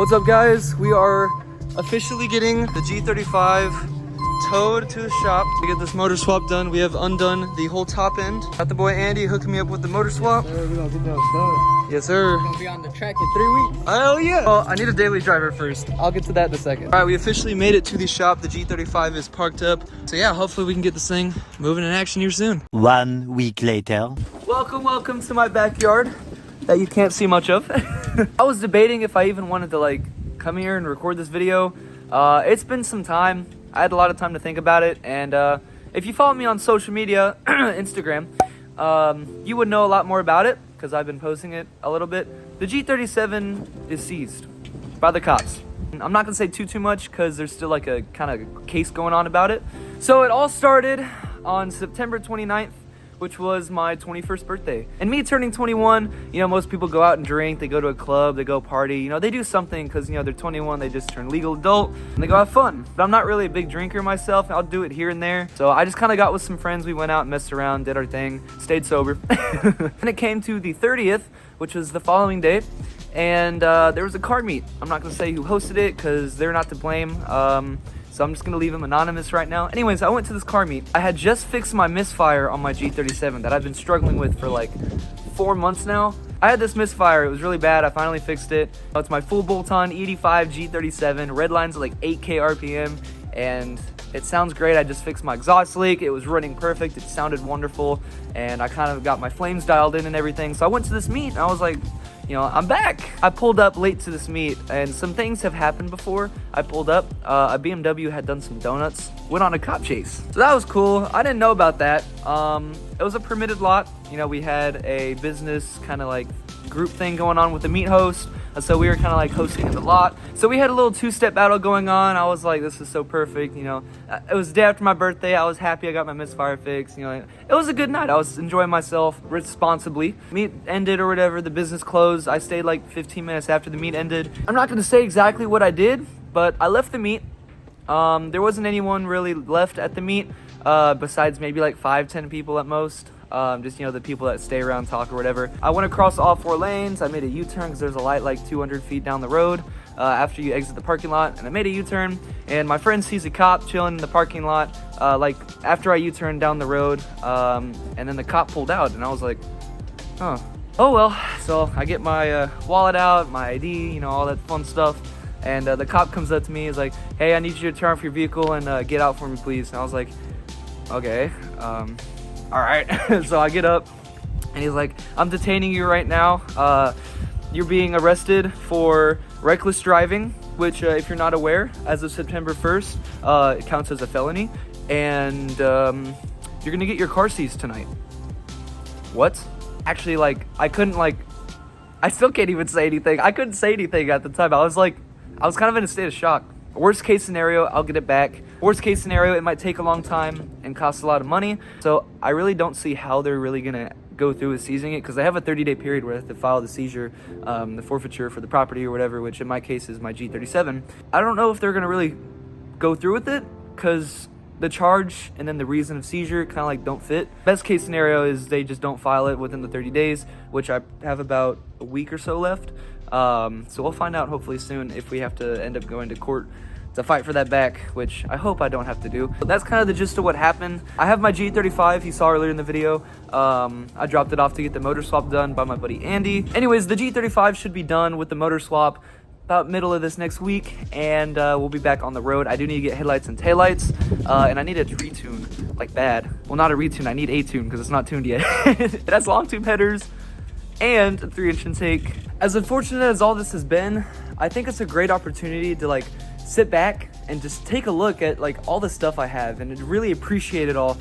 What's up, guys? We are officially getting the G35 towed to the shop to get this motor swap done. We have undone the whole top end. Got the boy Andy hooking me up with the motor swap. Yes, sir. We're gonna get that done. Yes, sir. We're gonna be on the track in 3 weeks. Oh yeah. Well, I need a daily driver first. I'll get to that in a second. All right, we officially made it to the shop. The G35 is parked up. So yeah, hopefully we can get this thing moving in action here soon. 1 week later. Welcome to my backyard that you can't see much of. I was debating if I even wanted to like come here and record this video. It's been some time. I had a lot of time to think about it, and if you follow me on social media, Instagram, you would know a lot more about it because I've been posting it a little bit. The G37 is seized by the cops. I'm not gonna say too much because there's still like a kind of case going on about it. So it all started on September 29th, which was my 21st birthday. And me turning 21, you know, most people go out and drink, they go to a club, they go party, you know, they do something because, you know, they're 21, they just turn legal adult, and they go have fun. But I'm not really a big drinker myself, I'll do it here and there. So I just kind of got with some friends, we went out, messed around, did our thing, stayed sober. And it came to the 30th, which was the following day, and there was a car meet. I'm not gonna say who hosted it because they're not to blame. So I'm just gonna leave him anonymous right now. Anyways, I went to this car meet. I had just fixed my misfire on my G37 that I've been struggling with for like 4 months now. I had this misfire, it was really bad, I finally fixed it. It's my full bolt-on 85 G37, red lines at like 8K RPM, and it sounds great. I just fixed my exhaust leak, it was running perfect, it sounded wonderful, and I kind of got my flames dialed in and everything. So I went to this meet, and I was like, you know, I'm back. I pulled up late to this meet, and some things have happened before. I pulled up, a BMW had done some donuts, went on a cop chase. So that was cool. I didn't know about that. It was a permitted lot. You know, we had a business kind of like group thing going on with the meet host. So we were kind of like hosting in the lot. So we had a little two-step battle going on. I was like, this is so perfect, you know. It was the day after my birthday. I was happy I got my misfire fixed, you know. It was a good night. I was enjoying myself responsibly. Meet ended or whatever, the business closed. I stayed like 15 minutes after the meet ended. I'm not gonna say exactly what I did, but I left the meet. There wasn't anyone really left at the meet, besides maybe like 5-10 people at most. Just, you know, the people that stay around, talk or whatever. I went across all 4 lanes. I made a U-turn because there's a light like 200 feet down the road after you exit the parking lot. And I made a U-turn, and my friend sees a cop chilling in the parking lot like after I U-turned down the road, and then the cop pulled out, and I was like, oh well. So I get my wallet out, my ID, you know, all that fun stuff. And the cop comes up to me, he's like, hey, I need you to turn off your vehicle and get out for me, please. And I was like, okay, all right. So I get up, and he's like, I'm detaining you right now. You're being arrested for reckless driving, which if you're not aware, as of September 1st, it counts as a felony. And you're gonna get your car seized tonight. What? Actually, like, I still can't even say anything. I couldn't say anything at the time. I was kind of in a state of shock. Worst case scenario, I'll get it back. Worst case scenario, it might take a long time and cost a lot of money. So I really don't see how they're really gonna go through with seizing it, because they have a 30-day period where they have to file the seizure, the forfeiture for the property or whatever, which in my case is my G37. I don't know if they're gonna really go through with it, because the charge and then the reason of seizure kind of like don't fit. Best case scenario is they just don't file it within the 30 days, which I have about a week or so left. So we'll find out hopefully soon if we have to end up going to court to fight for that back, which I hope I don't have to do. But that's kind of the gist of what happened. I have my G35 you saw earlier in the video. I dropped it off to get the motor swap done by my buddy Andy. Anyways, the G35 should be done with the motor swap about middle of this next week, and we'll be back on the road. I do need to get headlights and taillights, and I need a retune, like bad. Well, not a retune, I need a tune because it's not tuned yet. It has long tube headers and a 3-inch intake. As unfortunate as all this has been, I think it's a great opportunity to like sit back and just take a look at like all the stuff I have and really appreciate it all.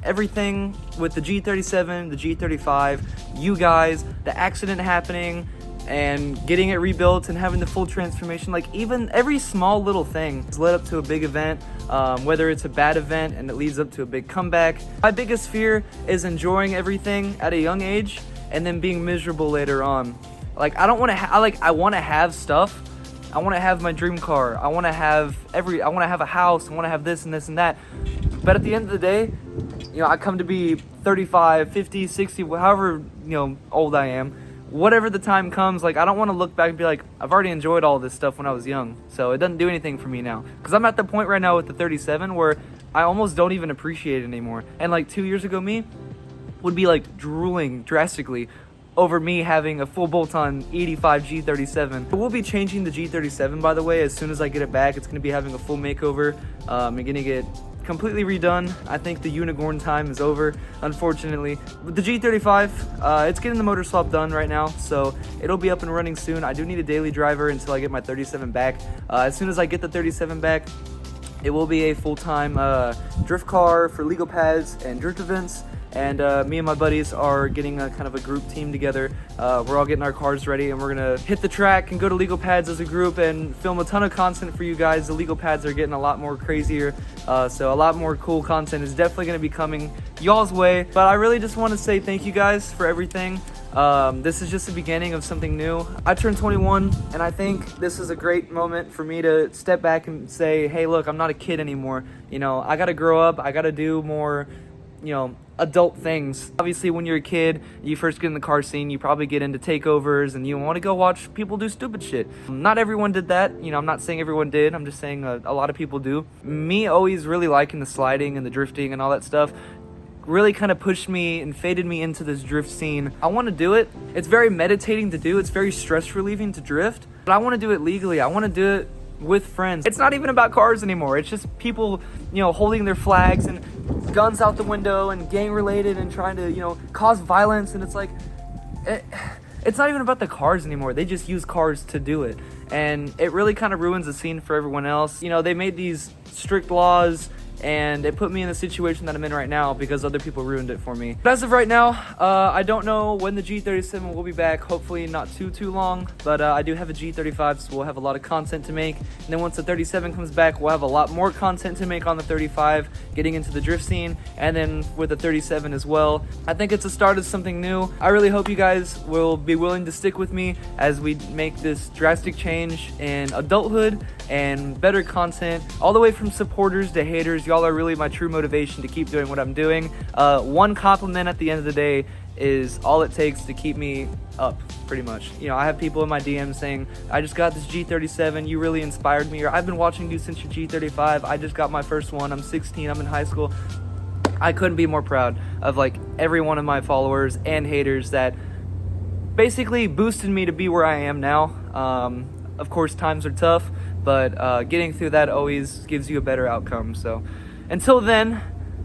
Everything with the G37, the G35, you guys, the accident happening and getting it rebuilt and having the full transformation. Like even every small little thing has led up to a big event, whether it's a bad event and it leads up to a big comeback. My biggest fear is enjoying everything at a young age and then being miserable later on. Like I don't want to I want to have stuff. I want to have my dream car. I want to have a house. I want to have this and this and that. But at the end of the day, you know, I come to be 35, 50, 60, however, you know, old I am, whatever the time comes, like I don't want to look back and be like, I've already enjoyed all this stuff when I was young, so it doesn't do anything for me now. Because I'm at the point right now with the 37 where I almost don't even appreciate it anymore. And like 2 years ago, me would be like drooling drastically over me having a full bolt-on 85 G37. We'll be changing the G37, by the way, as soon as I get it back. It's going to be having a full makeover. I'm going to get completely redone. I think the unicorn time is over, unfortunately. With the G35, it's getting the motor swap done right now, so it'll be up and running soon. I do need a daily driver until I get my 37 back. As soon as I get the 37 back, it will be a full-time drift car for legal pads and drift events. And me and my buddies are getting a kind of a group team together. We're all getting our cars ready, and we're gonna hit the track and go to legal pads as a group and film a ton of content for you guys. The legal pads are getting a lot more crazier, so a lot more cool content is definitely gonna be coming y'all's way. But I really just want to say thank you guys for everything. This is just the beginning of something new. I turned 21, and I think this is a great moment for me to step back and say, hey, look, I'm not a kid anymore. You know, I gotta grow up. I gotta do more, you know, adult things. Obviously, when you're a kid, you first get in the car scene, you probably get into takeovers and you want to go watch people do stupid shit. Not everyone did that. You know, I'm not saying everyone did. I'm just saying a lot of people do. Me always really liking the sliding and the drifting and all that stuff really kind of pushed me and faded me into this drift scene. I want to do it. It's very meditating to do. It's very stress relieving to drift, but I want to do it legally. I want to do it with friends. It's not even about cars anymore. It's just people, you know, holding their flags and guns out the window and gang related and trying to, you know, cause violence. And it's like, it's not even about the cars anymore. They just use cars to do it. And it really kind of ruins the scene for everyone else. You know, they made these strict laws and it put me in the situation that I'm in right now because other people ruined it for me. But as of right now, I don't know when the G37 will be back. Hopefully not too long, but I do have a G35, so we'll have a lot of content to make. And then once the 37 comes back, we'll have a lot more content to make on the 35, getting into the drift scene, and then with the 37 as well. I think it's a start of something new. I really hope you guys will be willing to stick with me as we make this drastic change in adulthood and better content, all the way from supporters to haters. Y'all are really my true motivation to keep doing what I'm doing. One compliment at the end of the day is all it takes to keep me up, pretty much. You know, I have people in my DMs saying, I just got this G37, you really inspired me, or I've been watching you since your G35, I just got my first one, I'm 16, I'm in high school. I couldn't be more proud of like every one of my followers and haters that basically boosted me to be where I am now. Of course, times are tough, but getting through that always gives you a better outcome. So until then,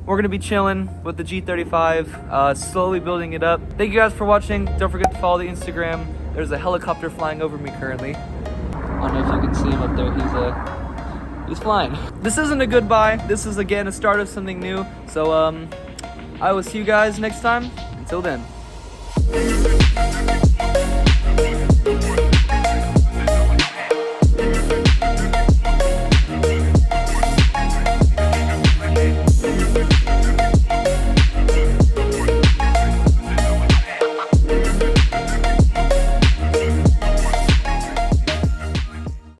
we're going to be chilling with the G35, slowly building it up. Thank you guys for watching. Don't forget to follow the Instagram. There's a helicopter flying over me currently. I don't know if you can see him up there. He's flying. This isn't a goodbye. This is, again, a start of something new. So I will see you guys next time. Until then.